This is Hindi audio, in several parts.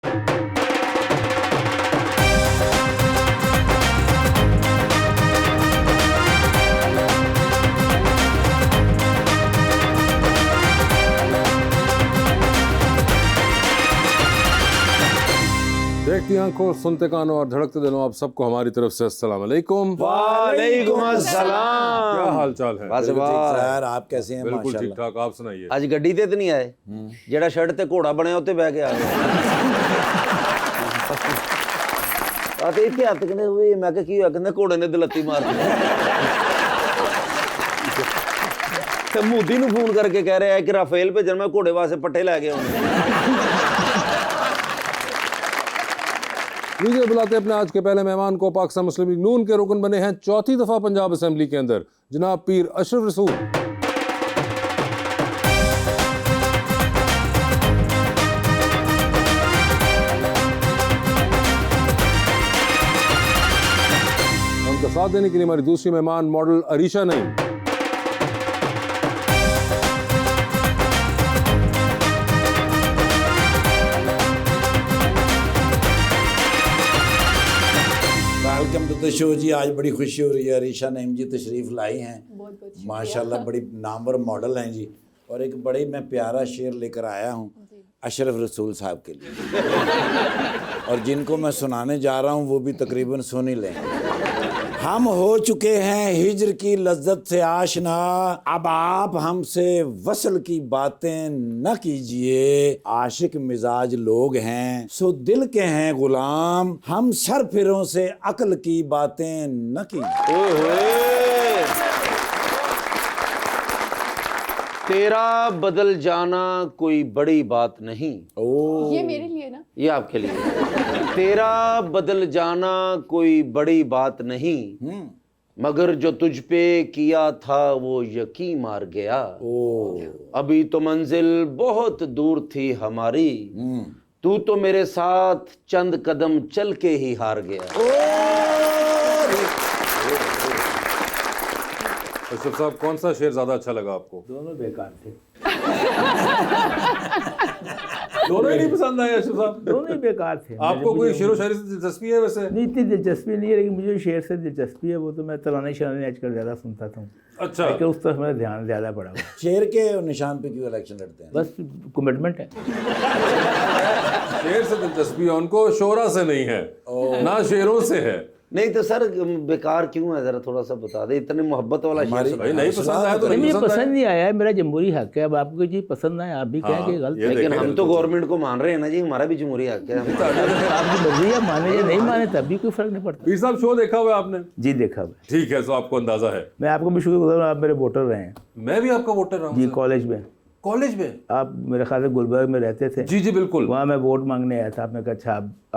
देखती आंखों, सुनते कानों और धड़कते दिलों, आप सबको हमारी तरफ से अस्सलाम वालेकुम। वालेकुम अस्सलाम। क्या हाल चाल है? बस सर आप कैसे हैं? बिल्कुल ठीक ठाक, आप सुनाइए। आज गड्डी ते नहीं आए, जेड़ा शर्ट ते घोड़ा बनया उत्ते बह के आ गए। आते इत्थे हत्थ कने हुए, मैं कहा की होया? कहंदे घोड़े ने दलत्ती मार दी। ते मोदी नूं फोन करके कह रहा है कि राफेल भेजण, मैं घोड़े वास्ते पट्टे लै गया हूं। लीजिए बुलाते अपने आज के पहले मेहमान को। पाकिस्तान मुस्लिम लीग नून के रुकन बने हैं चौथी दफा पंजाब असेंबली के अंदर, जनाब पीर अशरफ रसूल। उनका साथ देने के लिए हमारी दूसरी मेहमान model Arisha Naeem. Welcome to the show ji. आज बड़ी खुशी हो रही है, अरीशा नईम जी तशरीफ़ लाई हैं। माशाल्लाह बड़ी नामवर मॉडल हैं जी। और एक बड़ी मैं प्यारा शेर लेकर आया हूँ अशरफ रसूल साहब के लिए, और जिनको मैं सुनाने जा रहा हूँ वो भी तकरीबन सुन ही लें। हम हो चुके हैं हिज्र की लज्जत से आशना, अब आप हमसे वसल की बातें न कीजिए। आशिक मिजाज लोग हैं सो दिल के हैं गुलाम, हम सरफिरों से अक्ल की बातें न कीजिए। तेरा बदल जाना कोई बड़ी बात नहीं। ये मेरे लिए ना, ये आपके लिए। तेरा बदल जाना कोई बड़ी बात नहीं, मगर जो तुझ पे किया था वो यकीन मार गया। अभी तो मंजिल बहुत दूर थी हमारी, तू तो मेरे साथ चंद कदम चल के ही हार गया। अशरफ साहब, कौन सा शेर ज्यादा अच्छा लगा आपको? दोनों बेकार थे। दोनों ही नहीं पसंद आए अशरफ साहब? दोनों ही बेकार थे। आपको कोई शेरो शायरी से दिलचस्पी है? वैसे नहीं, इतनी दिलचस्पी नहीं है, लेकिन मुझे शेर से दिलचस्पी है। वो तो मैं तराने शराने आजकल ज़्यादा सुनता था। अच्छा, लेकिन उस तरफ मेरा ध्यान ज़्यादा पड़ा हुआ। शेर के निशान पे क्यों इलेक्शन लड़ते हैं? बस कमिटमेंट है। शेर से दिलचस्पी है उनको, शोरा से नहीं है, ना शेरों से है। नहीं तो सर बेकार क्यों है, जरा थोड़ा सा बता दे। इतने मोहब्बत वाला शेर भाई नहीं पसंद आया तो नहीं मुझे पसंद आया। पसंद नहीं आया है, मेरा जमहूरी हक है। अब आपको कोई चीज़ पसंद ना है, आप भी कहें कि गलत है। लेकिन हम तो गवर्नमेंट को मान रहे हैं ना जी, हमारा भी जमहूरी हक है। आपकी मर्जी है, माने या नहीं माने तब भी कोई फर्क नहीं पड़ता। पीर साहब, शो देखा हुआ है आपने? जी देखा हुआ। ठीक है, तो आपको अंदाजा है। मैं आपको भी शुक्र आप मेरे वोटर रहे हैं। मैं भी आपका वोटर रहा हूँ जी, कॉलेज में। कॉलेज में आप मेरे ख्याल से गुलबर्ग में रहते थे। जी जी बिल्कुल। वहाँ मैं वोट मांगने आया था। आपने कहा अच्छा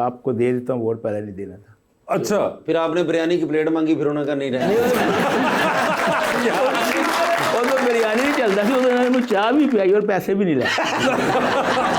आपको दे देता हूँ वोट, पहले नहीं देना था। अच्छा, फिर आपने बिरयानी की प्लेट मांगी, फिर उन्होंने कहा नहीं रहा। और तो बिरयानी नहीं चलता था, उन्होंने मुझे चाय भी पिलाई और पैसे भी नहीं लाए।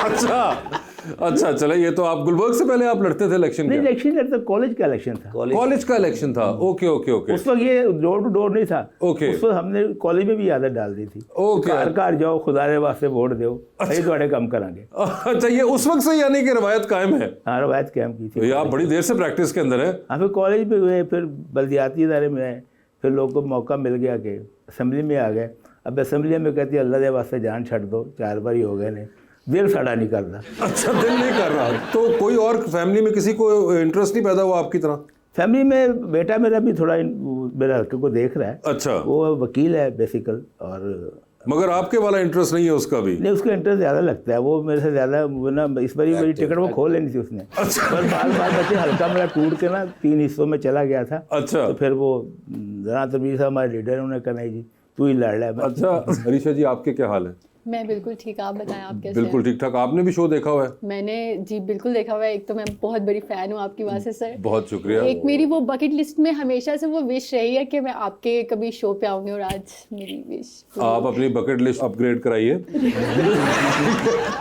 अच्छा अच्छा, चले। ये तो आप गुलबर्ग से पहले आप लड़ते थे इलेक्शन? नहीं, इलेक्शन लड़ता, कॉलेज का इलेक्शन था। कॉलेज का इलेक्शन था। Okay okay okay. उस वक्त ये डोर टू डोर नहीं था। ओके। उस वक्त हमने कॉलेज में भी आदत डाल दी थी। ओके। घर घर जाओ, खुदा के वास्ते वोट दो, सही थोड़े कम करांगे। अच्छा, ये उस वक्त से यानी कि रवायत कायम है? हाँ, रवायत कायम की थी। तो ये आप बड़ी देर से प्रैक्टिस के अंदर है। हाँ, फिर कॉलेज में हुए, फिर बल्दियाती इदारे में आए, फिर लोगों को मौका मिल गया कि असम्बली में आ गए। अब असम्बली में कहती है अल्लाह के वास्ते जान छड़ दो, 4 बार ही हो गए ने, दिल साड़ा नहीं कर रहा। अच्छा, दिल नहीं कर रहा। तो कोई और फैमिली में किसी को इंटरेस्ट नहीं पैदा हुआ आपकी तरह? फैमिली में बेटा मेरा भी थोड़ा मेरे हल्के को देख रहा है। अच्छा, वो वकील है बेसिकल। और मगर आपके वाला इंटरेस्ट नहीं है उसका भी? नहीं, उसका इंटरेस्ट ज़्यादा लगता है। वो मेरे से ज़्यादा, वो ना इस बारी मेरी टिकट वो खोल लेनी थी उसने। अच्छा। पर बार बच्चे हल्का मेरा टूट के ना 3 हिस्सों में चला गया था। अच्छा। तो फिर वो जना तबीर साहब हमारे लीडर, उन्होंने कहा नहीं जी तू ही लड़ रहा है। अच्छा, अरीशा जी आपके क्या हाल है? मैं बिल्कुल ठीक। आप बताएं, आप कैसे बिल्कुल ठीक ठाक। आपने भी शो देखा हुआ है? मैंने जी बिल्कुल देखा हुआ है। एक तो मैं बहुत बड़ी फ़ैन हूँ आपकी वहाँ से सर। बहुत शुक्रिया। एक मेरी वो बकेट लिस्ट में हमेशा से वो विश रही है कि मैं आपके कभी शो पे आऊँगी, और आज मेरी विश। आप अपनी बकेट लिस्ट अपग्रेड कराइए।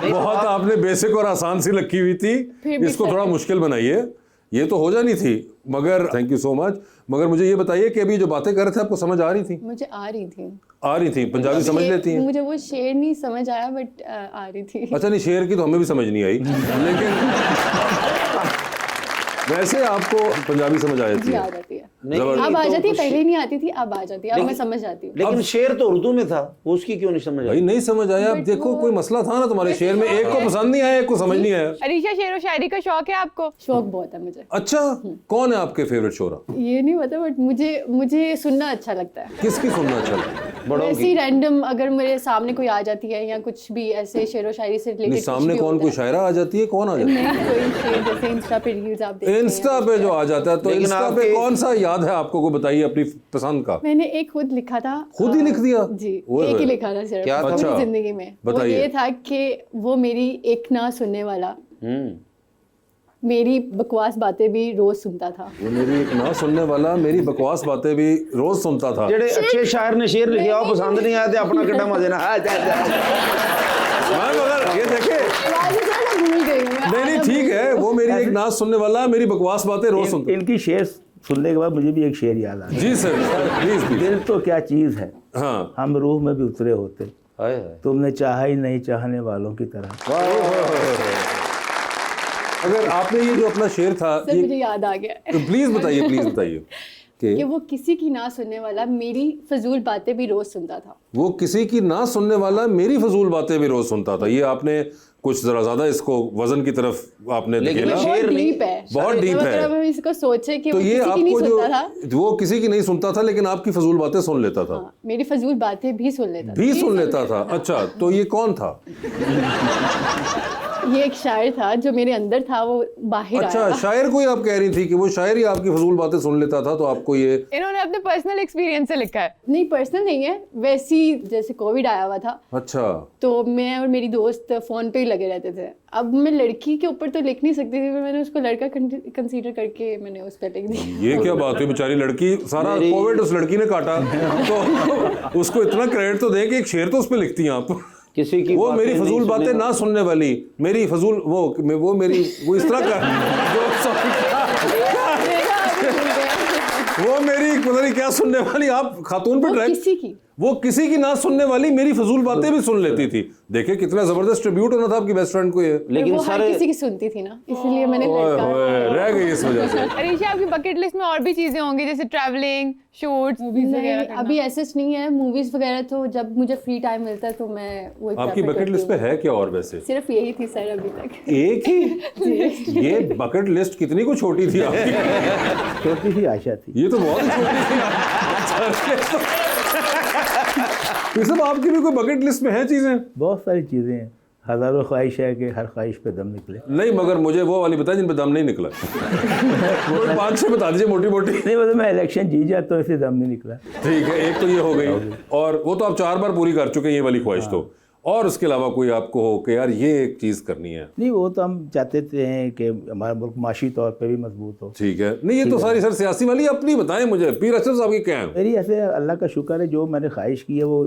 बहुत आपने बेसिक और आसान सी रखी हुई थी, इसको थोड़ा मुश्किल बनाइए। ये तो हो जानी थी, मगर थैंक यू सो मच। मगर मुझे ये बताइए कि अभी जो बातें कर रहे थे आपको समझ आ रही थी? मुझे आ रही थी। आ रही थी, पंजाबी समझ लेती हैं? मुझे वो शेर नहीं समझ आया बट आ रही थी। अच्छा, नहीं शेर की तो हमें भी समझ नहीं आई, लेकिन वैसे आपको पंजाबी समझ आ जाती जी है? आ जाती है। नहीं, अब आ तो जाती है, कुछ- पहले नहीं आती थी, अब आ जाती है, अब मैं समझ जाती हूँ। लेकिन शेर तो उर्दू में था, उसकी क्यों नहीं समझ भाई आई? नहीं समझ आया। अब देखो कोई मसला था ना तुम्हारे शेर में, एक को पसंद नहीं आया, एक को समझ नहीं आया। अरीशा, शेर व शायरी का शौक है आपको? शौक बहुत है मुझे। अच्छा, कौन है आपके फेवरेट शोरा? ये नहीं पता बट मुझे सुनना अच्छा लगता है। किसकी सुनना अच्छा लगता है? बड़ों वैसे की। ही रैंडम अगर मेरे सामने कोई आ जाती है या कुछ भी ऐसे शेर व शायरी से नहीं, रिलेटेड सामने कौन, कोई शायरा आ जाती है? कौन आ जाती है? नहीं, कोई शेर जैसे इंस्टा पे रील्स आप देखते हैं। इंस्टा पे जो आ जाता है, तो लेकिन इंस्टा पे आपके- कौन सा याद है आपको? को बताइए अपनी पसंद का। मैंने एक खुद लिखा था। खुद ही लिख दिया? जी, ओए एक होए। ही लिखा था सिर्फ क्या था? पूरी अच्छा, जिंदगी में। वो बताइए। ये था कि वो मेरी एक ना सुनने वाला हम्म। मेरी बकवास बातें भी रोज सुनता था। वो मेरी एक ना सुनने वाला मेरी बकवास बातें भी रोज सुनता था। जेड़े अच्छे शायर ने शेर लिखे वो पसंद नहीं आया, अपना कितना मजे ना। मगर ये देखे, आवाज़ इतना ना भूल गई हूँ मैं। नहीं ठीक है, वो मेरी एक ना सुनने वाला मेरी बकवास बातें रोज सुनता। इनकी शेर सुनने के बाद मुझे भी एक शेर याद आ गया। जी सर, प्लीज प्लीज। दिल तो क्या चीज़ है, हाँ, हम रूह में भी उतरे होते, हाय हाय। तुमने चाहा ही नहीं चाहने वालों की तरह। अगर आपने ये जो अपना शेर था, सर ये मुझे याद आ गया प्लीज बताइए कि कि वो किसी की ना सुनने वाला मेरी फजूल बातें भी रोज सुनता था। वो किसी की ना सुनने वाला मेरी फजूल बातें भी रोज सुनता था। ये आपने कुछ जरा ज्यादा इसको वजन की तरफ आपने लेकिन धकेला। शेर बहुत नहीं, डीप है, बहुत डीप है। मतलब हम इसको सोचे कि तो वो ये किसी की नहीं आपको सुनता था। जो वो किसी की नहीं सुनता था, लेकिन आपकी फजूल बातें सुन लेता था। हाँ, मेरी फजूल बातें भी सुन लेता था। भी सुन लेता था। अच्छा, तो ये कौन था? ये एक शायर था जो मेरे अंदर था, वो बाहर अच्छा, आया। शायर को ही आप कह रही थी कि वो शायर ही आपकी फजूल बातें सुन लेता था, तो आपको ये इन्होंने अपने पर्सनल एक्सपीरियंस से लिखा है। नहीं, पर्सनल नहीं है, वैसी जैसे कोविड आया हुआ था अच्छा तो मैं और मेरी दोस्त फोन पे ही लगे रहते थे। अब मैं लड़की के ऊपर तो लिख नहीं सकती थी, मैंने उसको लड़का कंसीडर करके मैंने उस पर लिख दी। ये क्या बात हुई? बेचारी लड़की, सारा कोविड उस लड़की ने काटा, तो उसको इतना क्रेडिट तो दें कि एक शेर तो उस पर लिखती हैं आप। किसी की वो बातें मेरी नहीं फजूल सुनने बातें ना सुनने वाली मेरी फजूल वो मेरी वो इस तरह का वो मेरी पता नहीं क्या सुनने वाली, आप खातून पे वो ट्रैक, किसी की वो किसी की ना सुनने वाली मेरी फजूल बातें भी सुन लेती थी। देखिए कितना जबरदस्त ट्रिब्यूट होना था आपकी बेस्ट फ्रेंड को ये। लेकिन वो हर सर किसी की सुनती थी ना, इसलिए मैंने ओए लड़का होए, रह गई इस वजह से। अरीशा, आपकी बकेट लिस्ट में और भी चीजें होंगी जैसे ट्रैवलिंग, शूट्स, मूवीज वगैरह नहीं, करना। अभी ऐसा नहीं है। मूवीज वगैरह तो जब मुझे फ्री टाइम मिलता है तो मैं वही आपकी prefer बकेट करती लिस्ट पे हूँ। है क्या और वैसे? सिर्फ यही थी सर अभी तक। एक ही? ये बकेट लिस्ट कितनी को छोटी थी आपकी? छोटी सी आशा थी। ये तो बहुत ही छोटी थी। ये सब आपकी भी कोई बकेट लिस्ट में है चीजें? बहुत सारी चीज़ें हैं, हज़ारों ख्वाहिश है कि हर ख्वाहिश पे दम निकले। नहीं, मगर मुझे वो वाली बताएं जिन पे दम नहीं निकला। कोई 5-6 बता दीजिए मोटी मोटी। नहीं मतलब मैं इलेक्शन जीत जाता हूँ इसलिए दम नहीं निकला। ठीक है, एक तो ये हो गई, और वो तो आप 4 बार पूरी कर चुके हैं ये वाली ख्वाहिश तो। और उसके अलावा कोई आपको हो कि यार ये एक चीज करनी है? नहीं वो तो हम चाहते थे कि हमारा मुल्क माशी तौर पे भी मजबूत हो। ठीक है, नहीं ये तो सारी सर सियासी वाली, अपनी बताएं मुझे। पीर अशरफ साहब की क्या है? मेरी ऐसे अल्लाह का शुक्र है, जो मैंने ख्वाहिश की है वो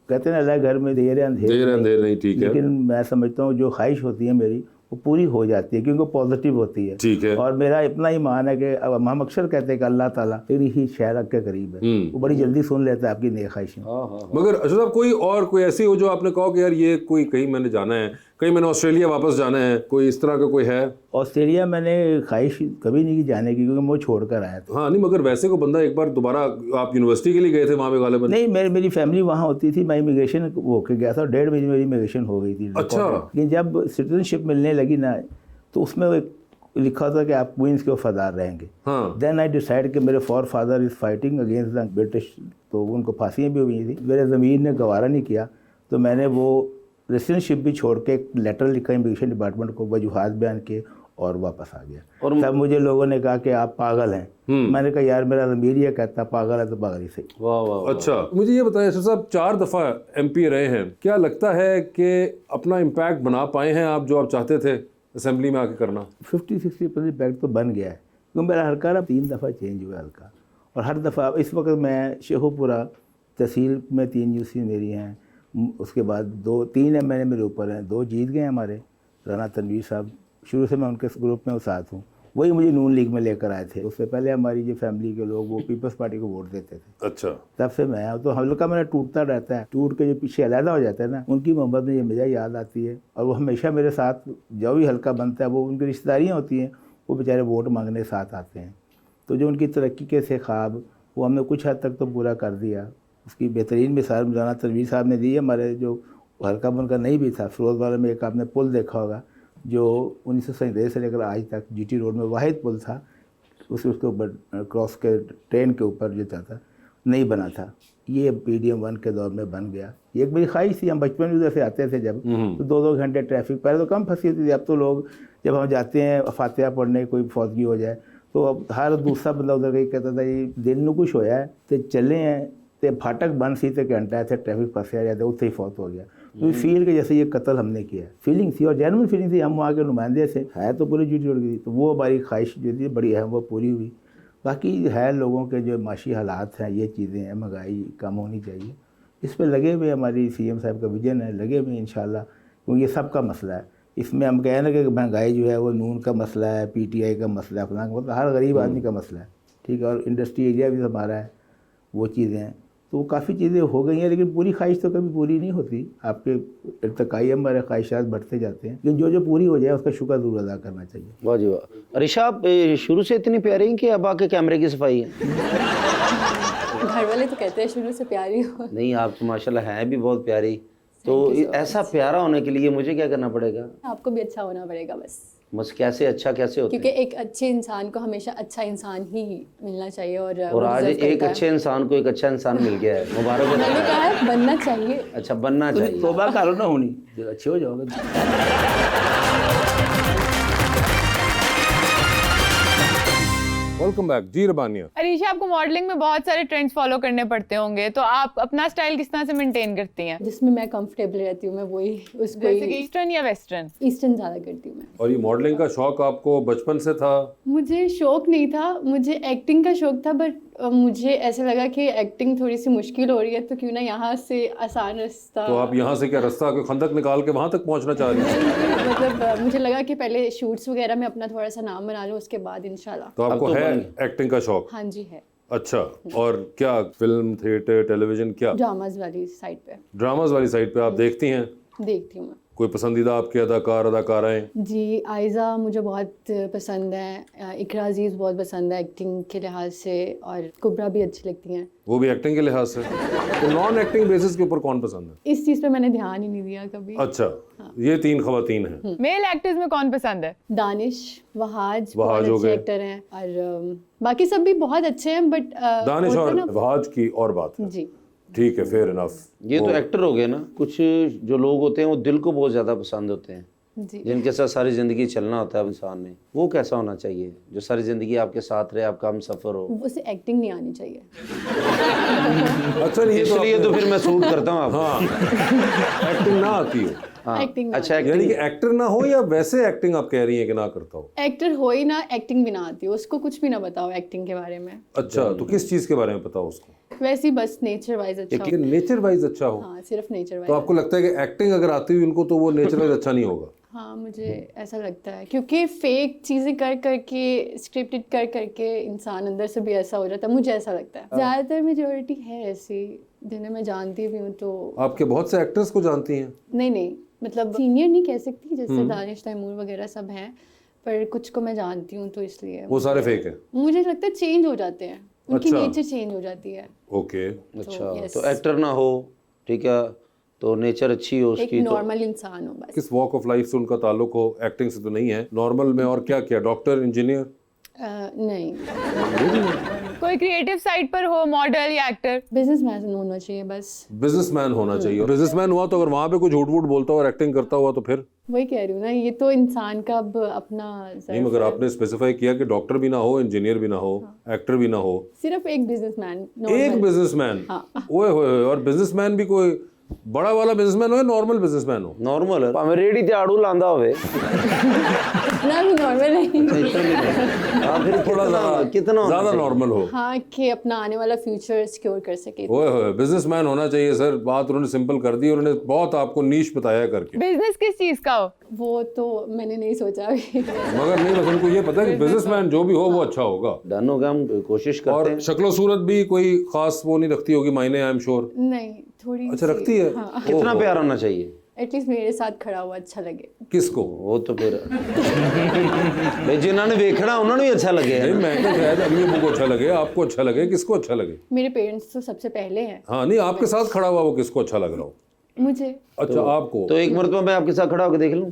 कहते हैं ना, अल्लाह घर में देर है अंधेर नहीं, ठीक है। लेकिन मैं समझता हूँ जो ख्वाहिश होती है मेरी वो पूरी हो जाती है क्योंकि पॉजिटिव होती है। ठीक है। और मेरा इतना ही मान है कि अब हम अक्सर कहते हैं कि अल्लाह ताला तेरी ही शहरत के करीब है, वो बड़ी जल्दी सुन लेता है आपकी नेक ख्वाहिशें। मगर अशरफ साहब कोई ऐसी हो जो आपने कहा कि यार ये कोई कहीं मैंने जाना है, कहीं मैंने ऑस्ट्रेलिया वापस जाना है, कोई इस तरह का कोई है? ऑस्ट्रेलिया मैंने ख्वाहिश कभी नहीं की जाने की क्योंकि मैं वो छोड़कर आया था। हाँ नहीं, मगर वैसे को बंदा एक बार दोबारा, आप यूनिवर्सिटी के लिए गए थे वहाँ पे गालिबन? नहीं मेरी फैमिली वहाँ होती थी, मैं इमिग्रेशन वो के गया था, 1.5 महीने मेरी इमिग्रेशन हो गई थी। अच्छा। लेकिन जब सिटीजनशिप मिलने लगी ना तो उसमें एक लिखा था कि आप क्वींस के वफादार रहेंगे। हाँ। देन आई डिसाइड कि मेरे for father is fighting against the British, तो उनको फांसियाँ भी हुई थी। मेरे ज़मीर ने गवारा नहीं किया तो मैंने वो रेसिडेंटशिप भी छोड़ के एक लेटर लिखा इमिग्रेशन डिपार्टमेंट को, वजूहात बयान किए और वापस आ गया। और तब मुझे लोगों ने कहा कि आप पागल हैं। मैंने कहा यार मेरा ज़मीर ये कहता पागल है तो पागल ही सही। वाह वाह। अच्छा, मुझे ये बताइए अशरफ साहब, 4 दफ़ा MP रहे हैं, क्या लगता है कि अपना इम्पैक्ट बना पाए हैं आप जो आप चाहते थे असेंबली में आके करना? 50-60% इम्पैक्ट तो बन गया है क्योंकि मेरा हल्का ना 3 दफ़ा चेंज हुआ हल्का, और हर दफ़ा इस वक्त मैं शेखुपुरा तहसील में 3 यूसी मेरी हैं, उसके बाद 2-3 MNA मेरे ऊपर हैं, 2 जीत गए हमारे, राना तनवीर साहब, शुरू से मैं उनके ग्रुप में साथ हूँ, वही मुझे नून लीग में लेकर आए थे। उससे पहले हमारी जो फैमिली के लोग वो पीपल्स पार्टी को वोट देते थे। अच्छा, तब से मैं तो हल्का मेरा टूटता रहता है, टूट के जो पीछे अलहदा हो जाता है ना, उनकी मोहब्बत में ये मुझे याद आती है। और वो हमेशा मेरे साथ जो भी हल्का बनता है वो उनकी रिश्तेदारियाँ होती हैं, वो बेचारे वोट मांगने साथ आते हैं। तो जो उनकी तरक्की के थे ख्वाब वो हमने कुछ हद तक तो पूरा कर दिया। उसकी बेहतरीन मिसाल मौलाना तनवीर साहब ने दी है। हमारे जो हल्का बनका नहीं भी था, फिरोजवाला में एक आपने पुल देखा होगा जो 1947 से लेकर आज तक जीटी रोड में वाहिद पुल था, उसके ऊपर क्रॉस के ट्रेन के ऊपर जो था नहीं बना था, ये PDM 1 के दौर में बन गया। ये एक बड़ी ख्वाहिश थी। हम बचपन में उधर से आते थे जब, तो 2-2 घंटे ट्रैफिक, पहले तो कम फंसी होती थी। अब तो लोग जब हम जाते हैं फातिहा पढ़ने, कोई फौतगी हो जाए तो अब हर दूसरा बंदा उधर कहीं कहता था ये दिल में कुछ होया है तो चले हैं तो फाटक बंद सी तो घंटा थे ट्रैफिक फंसे जाते, उससे ही फौत हो गया। तो फील के जैसे ये कत्ल हमने किया, फीलिंग थी और जेन्युइन फीलिंग थी। हम वहाँ के नुमाइंदे थे, है तो पूरी जीटी रोड की थी, तो वो हमारी ख्वाहिश जो थी बड़ी अहम वो पूरी हुई। बाकी है लोगों के जो माशी हालात हैं, ये चीज़ें हैं, महंगाई कम होनी चाहिए, इस पर लगे हुए हमारी CM साहब का विजन है, लगे हुए इंशाल्लाह। क्योंकि ये सब का मसला है। इसमें हम कहें ना कि महंगाई जो है वो नून का मसला है, PTI का मसला है, अपना का मतलब हर गरीब आदमी का मसला है, ठीक है। और इंडस्ट्री एरिया भी हमारा है, वो चीज़ें हैं। तो काफ़ी चीज़ें हो गई हैं, लेकिन पूरी ख्वाहिश तो कभी पूरी नहीं होती। आपके इर्तकाई हमारे ख्वाहिशात बढ़ते जाते हैं, लेकिन जो पूरी हो जाए उसका शुक्र ज़रूर अदा करना चाहिए। वाह जी वाह। अरीशा, आप शुरू से इतनी प्यारी हैं कि अब आके कैमरे की सफाई है? घर वाले तो कहते हैं शुरू से प्यारी हो। नहीं, आप तो माशाल्लाह हैं भी बहुत प्यारी। तो ऐसा प्यारा होने के लिए मुझे क्या करना पड़ेगा? आपको भी अच्छा होना पड़ेगा बस कैसे अच्छा कैसे होता क्योंकि है? एक अच्छे इंसान को हमेशा अच्छा इंसान ही मिलना चाहिए। और और वो आज deserve एक करता है। अच्छे इंसान को एक अच्छा इंसान मिल गया है, मुबारक हो। मैंने कहा है बनना चाहिए। अच्छा, बनना चाहिए। तोबा करो ना होनी, अच्छे हो जाओगे। वेलकम बैक जी रबानिया। अरीशा, आपको मॉडलिंग में बहुत सारे ट्रेंड्स फॉलो करने पड़ते होंगे, तो आप अपना स्टाइल किस तरह से मेंटेन करती हैं? जिसमें मैं कंफर्टेबल रहती हूँ मैं वही उसको जैसे कि ईस्टर्न या वेस्टर्न? ईस्टर्न ज़्यादा करती हूँ मैं। और ये मॉडलिंग का शौक आपको बचपन से था? मुझे शौक नहीं था, मुझे एक्टिंग का शौक था, बट मुझे ऐसा लगा कि एक्टिंग थोड़ी सी मुश्किल हो रही है, तो क्यों ना यहाँ से आसान रास्ता। तो आप यहाँ से क्या रास्ता के खंदक निकाल के वहाँ तक पहुँचना चाह रही हैं? मतलब मुझे लगा कि पहले शूट्स वगैरह में अपना थोड़ा सा नाम बना लूँ, उसके बाद इंशाल्लाह। तो आपको है एक्टिंग का शौक? हाँ जी है। अच्छा, और क्या फिल्म, थिएटर, टेलीविजन, क्या ड्रामाज वाली साइड पे ड्रामाज वाली साइड पे आप देखती हैं? देखती हूँ मैं। कोई पसंदीदा आपके अदाकार अदाकाराएं? जी, आयज़ा मुझे बहुत पसंद है, इकरा अजीज़ बहुत पसंद है एक्टिंग के लिहाज से, और कुबरा भी अच्छी लगती हैं। वो भी एक्टिंग के लिहाज से? तो नॉन एक्टिंग बेसिस के ऊपर कौन पसंद है? इस चीज़ पे मैंने ध्यान ही नहीं दिया कभी। अच्छा, ये 3 खवातीन हैं। मेल एक्टर्स में कौन पसंद है? दानिश, वहाज वहाज हो बहुत अच्छे गए। एक्टर हैं, और बाकी सब भी बहुत अच्छे हैं, बट दानिश और वहाज की और बात है। जी ठीक है, फेयर इनफ। ये तो एक्टर हो गए ना। कुछ जो लोग होते हैं वो दिल को बहुत ज्यादा पसंद होते हैं, जी। जिनके साथ सारी जिंदगी चलना होता है इंसान ने। वो कैसा होना चाहिए जो सारी जिंदगी आपके साथ रहे, आपका हम सफर हो? उसे एक्टिंग नहीं आनी चाहिए। अच्छा, नहीं इसलिए तो फिर मैं सूट करता हूँ आपको। हाँ, एक्टिंग ना आती हो। हाँ, एक्टिंग अच्छा यानी एक्टिंग। कि एक्टर ना हो, या वैसे एक्टिंग आप कह रही हैं कि ना करता हो? एक्टर हो ही ना, एक्टिंग भी ना आती हो, उसको कुछ भी ना बताओ एक्टिंग के बारे में। अच्छा, तो किस चीज के बारे में पता हो उसको? वैसे ही बस नेचर वाइज अच्छा हो। कि नेचर वाइज अच्छा हो? हाँ, सिर्फ नेचर तो वाइज। आपको लगता है कि एक्टिंग अगर आती हुई उनको तो वो नेचर वाइज अच्छा नहीं होगा? हाँ, मुझे ऐसा लगता है, क्योंकि फेक चीज़ें कर करके, स्क्रिप्टेड कर करके इंसान अंदर से भी ऐसा हो जाता है, मुझे ऐसा लगता है। ज़्यादातर मेजोरिटी है ऐसी जिन्हें मैं जानती भी हूँ। तो आपके बहुत से एक्टर्स को जानती हैं? नहीं, मतलब सीनियर नहीं कह सकती, जैसे दानिश तैमूर वगैरह सब हैं, पर कुछ को मैं जानती हूँ, तो इसलिए वो सारे फेक हैं? मुझे लगता है चेंज हो जाते हैं, उनकी अच्छा। नेचर चेंज हो जाती है। ओके। अच्छा, yes। तो एक्टर ना हो, ठीक है, तो नेचर अच्छी हो एक उसकी। तो नॉर्मल इंसान हो बस। किस वॉक ऑफ लाइफ से उनका ताल्लुक हो? एक्टिंग से तो नहीं है, नॉर्मल में और क्या किया? Doctor, engineer? नहीं, कोई क्रिएटिव साइड पर हो, मॉडल या एक्टर? बिजनेसमैन होना चाहिए बस। बिजनेसमैन होना चाहिए। बिजनेसमैन हुआ तो अगर वहां पे कोई झूठ वूठ बोलता हुआ और एक्टिंग करता हुआ तो फिर? वही कह रही हूँ ना, ये तो इंसान का अब अपना नहीं, मगर आपने स्पेसिफाई किया कि डॉक्टर भी ना हो, इंजीनियर भी ना हो, एक्टर भी ना हो, सिर्फ एक बिजनेसमैन। एक बिजनेसमैन। ओए होए, और बिजनेसमैन भी कोई बड़ा वाला बिजनेसमैन हो या नॉर्मल बिजनेसमैन हो? नॉर्मल है, भावें रेडी ते आड़ू लांदा होवे। इतना भी नॉर्मल नहीं। हाँ, फिर थोड़ा कितना होना ज्यादा चाहिए? नॉर्मल हो। हाँ, कि अपना आने वाला फ्यूचर सिक्योर कर सके। ओए होए, बिजनेसमैन होना चाहिए सर। बात उन्होंने सिंपल कर दी, उन्होंने बहुत आपको नीश बताया करके। बिजनेस किस चीज का हो? वो तो मैंने नहीं सोचा अभी। मगर नहीं, बस उनको ये पता है कि बिजनेसमैन जो भी हो वो अच्छा होगा। डन हो गया, हम कोशिश करते और हैं। शक्लो सूरत भी कोई खास वो नहीं रखती होगी मायने, आई एम श्योर। नहीं, थोड़ी अच्छा सी- रखती है। हाँ, कितना प्यार होना चाहिए? एटलीस्ट मेरे साथ खड़ा हुआ अच्छा लगे। किसको? वो तो फिर भाई जिन्होंने देखना उन्होंने भी अच्छा लगे। नहीं, मैं तो शायद अम्मी अब्बू को अच्छा लगे, आपको अच्छा लगे, किसको अच्छा लगे? मेरे पेरेंट्स तो सबसे पहले हैं हाँ नहीं, आपके साथ खड़ा हुआ वो किसको अच्छा लग रहा हो? मुझे। अच्छा आपको। तो एक मरतबा मैं आपके साथ खड़ा होकर देख लूं।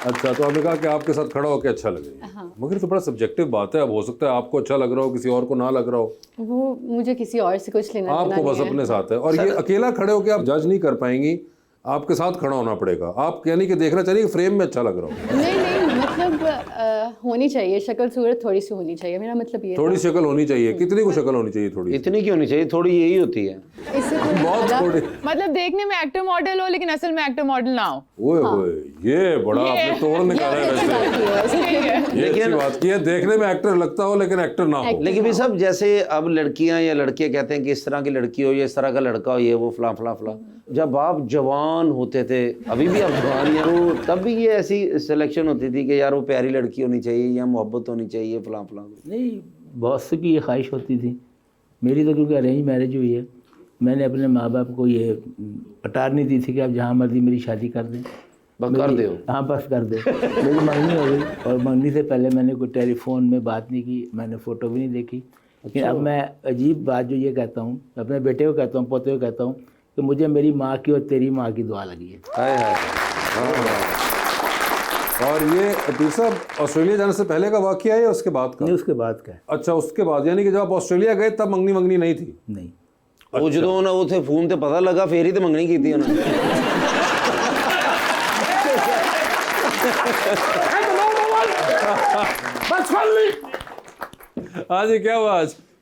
अच्छा, तो आपने कहा कि आपके साथ खड़ा होकर अच्छा लगे। मगर ये तो बड़ा सब्जेक्टिव बात है। अब हो सकता है आपको अच्छा लग रहा हो, किसी और को ना लग रहा हो। वो मुझे किसी और से कुछ लेना देना आपको बस नहीं है। अपने साथ है। और ये अकेला खड़े होकर आप जज नहीं कर पाएंगी, आपके साथ खड़ा होना पड़ेगा। आप यानी कि देखना चाहिए कि फ्रेम में अच्छा लग रहा हो। नहीं नहीं, मतलब होनी चाहिए शक्ल सूरत, थोड़ी सी होनी चाहिए, मेरा मतलब ये थोड़ी शक्ल होनी चाहिए। कितनी को शक्ल होनी चाहिए? थोड़ी इतनी क्यों नहीं चाहिए? थोड़ी यही होती है। था। इससे थोड़ी बहुत ज़्यादा- थोड़ी। मतलब देखने में एक्टर मॉडल हो लेकिन असल में एक्टर मॉडल ना हो। ओए होए, ये बड़ा आपने तोड़ निकाला है वैसे। ये अच्छी बात की है, देखने में एक्टर लगता हो लेकिन एक्टर ना हो। लेकिन भी सब जैसे अब लड़कियां या लड़के कहते हैं कि इस तरह की लड़की हो या इस तरह का लड़का हो, ये वो फला फला फला। जब आप जवान होते थे, अभी भी आप जवान ही हैं, तो तब भी ये ऐसी सिलेक्शन होती थी कि यार वो प्यारी लड़की होनी चाहिए या मोहब्बत होनी चाहिए फला फला। नहीं, बहुत से की ये ख्वाहिश होती थी। मेरी तो क्योंकि अरेंज मैरिज हुई है, मैंने अपने माँ बाप को ये अटार नहीं दी थी कि आप जहाँ मर्जी मेरी शादी कर दें। बस कर दो। हाँ बस कर दो। मेरी मंगनी हो गई और मंगनी से पहले मैंने कोई टेलीफोन में बात नहीं की, मैंने फ़ोटो भी नहीं देखी। लेकिन अब मैं अजीब बात जो ये कहता हूँ, अपने बेटे को कहता हूँ, पोते को कहता हूँ कि मुझे मेरी माँ की और तेरी माँ की दुआ लगी है। हाय हाय। और ये अतीक साहब ऑस्ट्रेलिया जाने से पहले का वाकया है या उसके बाद का? नहीं, उसके बाद का है। अच्छा, उसके बाद, यानी कि जब आप ऑस्ट्रेलिया गए तब मंगनी मंगनी नहीं थी? नहीं, वो जो ना उसे फोन ते पता लगा फिर ही तो मंगनी की थी उन्होंने। हाँ जी, क्या हुआ आज?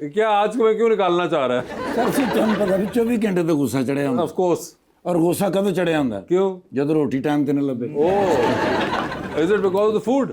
क्या आज को मैं क्यों निकालना चाह रहा है? सर सी ਤੁਹਾਨੂੰ ਪਤਾ ਵੀ 24 ਘੰਟੇ ਤੋਂ ਗੁੱਸਾ ਚੜਿਆ ਹੁੰਦਾ ऑफ कोर्स। ਔਰ ਗੁੱਸਾ ਕਦੋਂ ਚੜਿਆ ਹੁੰਦਾ? क्यों? ਜਦੋਂ ਰੋਟੀ ਟਾਈਮ ਤੇ ਨਾ ਲੱਭੇ। Oh, is it because of the food?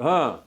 हाँ।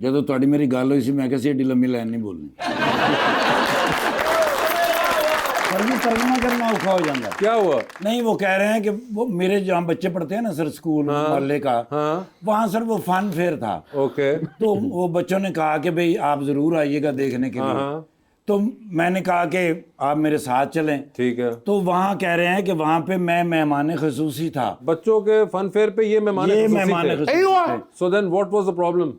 ਜਦੋਂ ਤੁਹਾਡੀ ਮੇਰੀ ਗੱਲ ਹੋਈ ਸੀ ਮੈਂ ਕਿਹਾ ਸੀ ਏਡੀ ਲੰਮੀ ਲਾਈਨ ਨਹੀਂ ਬੋਲਣੀ। पर ये तर्जुमा करना औखा हो जाता है। क्या हुआ? नहीं, वो कह रहे हैं कि वो मेरे जहाँ बच्चे पढ़ते हैं ना सर स्कूल मोहल्ले का, वहाँ सर वो फन फेयर था। ओके। तो वो बच्चों ने कहा कि भाई आप जरूर आइएगा देखने के लिए। तो मैंने कहा कि आप मेरे साथ चलें। ठीक है। तो वहाँ कह रहे हैं कि वहाँ पे मैं मेहमान खसूसी था। बच्चों के फन फेयर पे ये मेहमान खसूसी अय्वा। थे। So then what was the problem?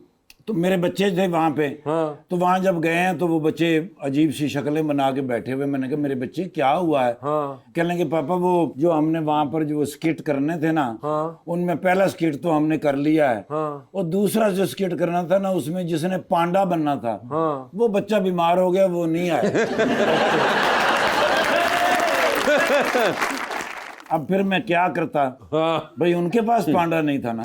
तो मेरे बच्चे थे वहाँ पे। हाँ। तो वहाँ जब गए हैं तो वो बच्चे अजीब सी शक्लें बना के बैठे हुए। मैंने कहा मेरे बच्चे क्या हुआ है? हाँ। कहने लगे पापा वो जो हमने वहाँ पर जो स्किट करने थे ना, हाँ। उनमें पहला स्किट तो हमने कर लिया है। हाँ। और दूसरा जो स्किट करना था ना, उसमें जिसने पांडा बनना था, हाँ। वो बच्चा बीमार हो गया, वो नहीं आया। अब फिर मैं क्या करता? हाँ। भाई उनके पास पांडा नहीं था ना।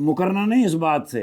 मुकरना नहीं इस बात से।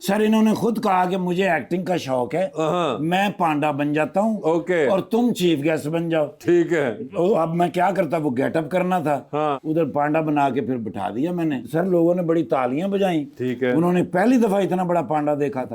सर इन्होंने खुद कहा कि मुझे एक्टिंग का शौक है, मैं पांडा बन जाता हूँ ओके। और तुम चीफ गेस्ट बन जाओ। ठीक है। तो अब मैं क्या करता? वो गेटअप करना था। हाँ। उधर पांडा बना के फिर बिठा दिया मैंने। सर लोगों ने बड़ी तालियां बजाई। ठीक है। उन्होंने पहली दफा इतना बड़ा पांडा देखा था।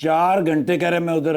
4 घंटे कह रहे मैं उधर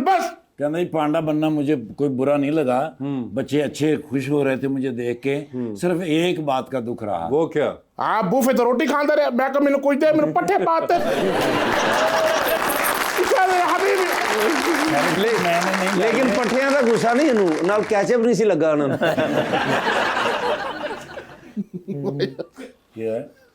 बस। कहना जी पांडा बनना मुझे कोई बुरा नहीं लगा, बच्चे अच्छे खुश हो रहे थे मुझे देख के। सिर्फ एक बात का दुख रहा। वो क्या? आप बूफे तो रोटी खाते रहे, मैं कहा मैंने कोई दे मैंने पट्टे पाते। मैंने नहीं लेकिन पट्ठियां का गुस्सा नहीं इनू नाल कैचअप नहीं सी लगा उन्होंने। क्या है?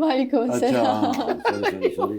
वालेकुम अच्छा अस्सलाम। सॉरी।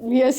यस।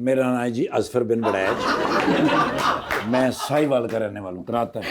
मेरा नाम है जी असफर बिन बड़ैच। मैं साहिवाल का रहने वाला हूँ कराता है।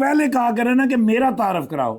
पहले कहा करें ना कि मेरा तारफ कराओ।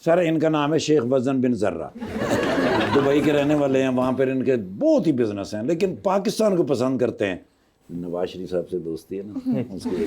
सर इनका नाम है शेख वजन बिन जर्रा। दुबई के रहने वाले हैं, वहाँ पर इनके बहुत ही बिजनेस हैं, लेकिन पाकिस्तान को पसंद करते हैं। नवाज शरीफ साहब से दोस्ती है ना, उसके लिए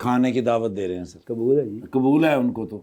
खाने की दावत दे रहे हैं सर। कबूल है जी? कबूल है उनको तो।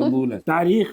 कबूल है। तारीख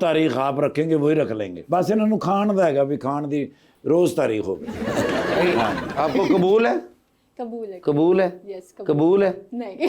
तारीख आप रखेंगे वही रख लेंगे। बस इन्होंने खान दा हैगा भी खान दी रोज तारीख हो। आपको कबूल है? कबूल है। कबूल है? यस कबूल है? नहीं।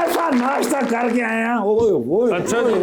ऐसा नाश्ता करके आए हैं। वो अच्छा जी।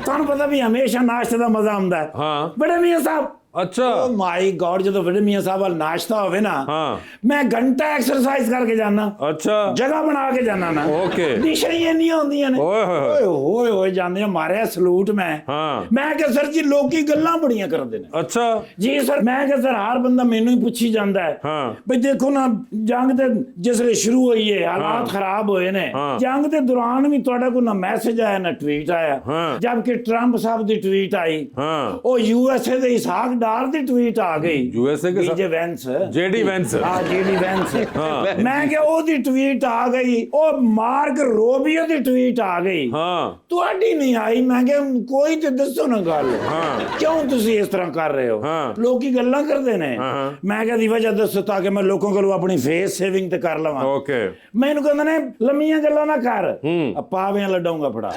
ਤੁਹਾਨੂੰ ਪਤਾ ਵੀ ਹਮੇਸ਼ਾ ਨਾਸ਼ਤੇ ਦਾ ਮਜ਼ਾ ਆਉਂਦਾ ਹੈ। ਹਾਂ। ਬੜੇ ਮੀਆਂ ਸਾਹਿਬ अच्छा ਓ ਮਾਈ ਗॉड ਜਦੋਂ ਬੜੇ ਮੀਆਂ ਸਾਹਿਬ ਵਾਲ ਨਾਸ਼ਤਾ ਹੋਵੇ ਨਾ ਹਾਂ। ਮੈਂ ਘੰਟਾ ਐਕਸਰਸਾਈਜ਼ ਕਰਕੇ ਜਾਣਾ। अच्छा ਜਗ੍ਹਾ ਬਣਾ ਕੇ ਜਾਣਾ ਨਾ। ओके ਡਿਸ਼ਾਂ ਹੀ ਇੰਨੀਆਂ ਹੁੰਦੀਆਂ ਨੇ। ਓਏ ਹੋਏ ਹੋਏ। ਓਏ ਹੋਏ ਜਾਂਦੇ ਆ, ਮਾਰਿਆ ਸਲੂਟ ਮੈਂ। ਹਾਂ। ਮੈਂ ਕਿਹਾ ਸਰ ਜੀ ਲੋਕੀ ਗੱਲਾਂ ਬੜੀਆਂ ਕਰਦੇ ਨੇ। अच्छा ਜੀ ਸਰ ਮੈਂ ਕਿਹਾ ਸਰ ਹਰ ਬੰਦਾ ਮੈਨੂੰ ਹੀ ਪੁੱਛੀ ਜਾਂਦਾ ਹੈ ਹਾਂ। ਬਈ ਦੇਖੋ ਨਾ ਜੰਗ ਤੇ ਜਿਸ ਵੇਲੇ ਸ਼ੁਰੂ ਹੋਈ ਹੈ ਹਾਲਾਤ ਖਰਾਬ ਹੋਏ ਨੇ। ਹਾਂ। ਜੰਗ ਦੇ ਦੌਰਾਨ ਵੀ ਤੁਹਾਡਾ ਕੋਈ ਨਾ ਮੈਸੇਜ ਆਇਆ ਨਾ ਟਵੀਟ ਆਇਆ। ਹਾਂ। ਜਦਕਿ ਟਰੰਪ ਸਾਹਿਬ ਦੀ ਟਵੀਟ ਆਈ। हाँ ਉਹ ਯੂਐਸਏ ਦੇ ਇਸਾਕ ਡਾਰ ਦੀ ਟਵੀਟ ਆ ਗਈ। USA के साथ- ਜੇ ਵੈਂਸ JD ਵੈਂਸ। ਹਾਂ JD ਵੈਂਸ। ਹਾਂ। ਮੈਂ ਕਿਹਾ ਉਹਦੀ ਟਵੀਟ ਆ ਗਈ। ਉਹ ਮਾਰਕ ਰੋਬੀਓ ਦੀ ਟਵੀਟ ਆ ਗਈ। हाँ ਤੁਹਾਡੀ ਨਹੀਂ ਆਈ। ਮੈਂ ਕਿਹਾ ਕੋਈ ਤੇ ਦੱਸੋ ਨਾ ਗੱਲ। ਹਾਂ। ਕਿਉਂ ਤੁਸੀਂ ਇਸ ਤਰ੍ਹਾਂ ਕਰ ਰਹੇ ਹੋ? ਹਾਂ। ਲੋਕੀ ਗੱਲਾਂ ਕਰਦੇ ਨੇ। ਹਾਂ। ਮੈਂ ਕਿਹਾ ਦੀ ਵਜ੍ਹਾ ਦੱਸੋ ਤਾਂ ਕਿ ਮੈਂ ਲੋਕਾਂ ਕੋਲੋਂ ਆਪਣੀ ਫੇਸ ਸੇਵਿੰਗ ਤੇ ਕਰ ਲਵਾਂ। ओके ਮੈਨੂੰ ਕਹਿੰਦੇ ਨੇ ਲੰਮੀਆਂ ਗੱਲਾਂ ਨਾ ਕਰ। ਹੂੰ। ਪਾਵੇਆਂ ਲੱਡਾਂਗਾ ਫੜਾ।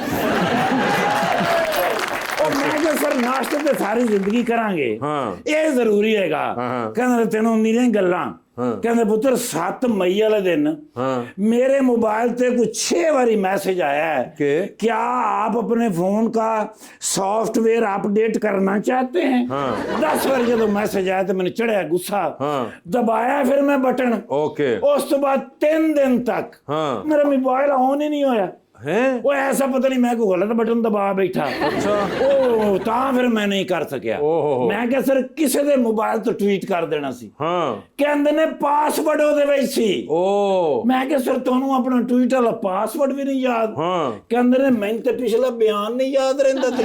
ਉਹ ਮੈਂ ਕਿਹਾ ਸਰ ਨਾਸ਼ਤੇ ਤੇ ਸਾਰੀ ਜ਼ਿੰਦਗੀ ਕਰਾਂਗੇ। ਹਾਂ। ਇਹ ਜ਼ਰੂਰੀ ਹੈਗਾ। ਹਾਂ। ਕਹਿੰਦੇ ਤੈਨੂੰ ਹੁੰਦੀਆਂ ਗੱਲਾਂ। ਹਾਂ। ਕਹਿੰਦੇ ਪੁੱਤਰ 7 ਮਈ ਵਾਲੇ ਦਿਨ हाँ मेरे मोबाइल पे कुछ 6 बारी मैसेज आया है कि? क्या आप अपने फोन का सॉफ्टवेयर अपडेट करना चाहते हैं? हाँ। 10 बार जब मैसेज आया तो मैंने चढ़ाया गुस्सा। हाँ। दबाया फिर मैं बटन। ओके उस तो बाद 3 दिन तक हाँ मेरा मोबाइल ऑन ही नहीं होया। हैं वो ऐसा पता नहीं मैं कोई गलत बटन दबा बैठा। अच्छा ओ ਤਾਂ ਫਿਰ ਮੈਂ ਨਹੀਂ ਕਰ ਸਕਿਆ। ਓਹੋ। ਮੈਂ ਕਿਹਾ ਸਰ ਕਿਸੇ ਦੇ ਮੋਬਾਈਲ ਤੋਂ ਟਵੀਟ ਕਰ ਦੇਣਾ ਸੀ। हाँ ਕਹਿੰਦੇ ਨੇ ਪਾਸਵਰਡ ਉਹਦੇ ਵਿੱਚ ਸੀ। ओ ਮੈਂ ਕਿਹਾ ਸਰ ਤੁਹਾਨੂੰ ਆਪਣਾ ਟਵੀਟ ਵਾਲਾ ਪਾਸਵਰਡ ਵੀ ਨਹੀਂ ਯਾਦ? हाँ ਕਹਿੰਦੇ ਨੇ ਮੈਨੂੰ ਤੇ ਪਿਛਲਾ ਬਿਆਨ ਨਹੀਂ ਯਾਦ ਰਹਿੰਦਾ ਤੇ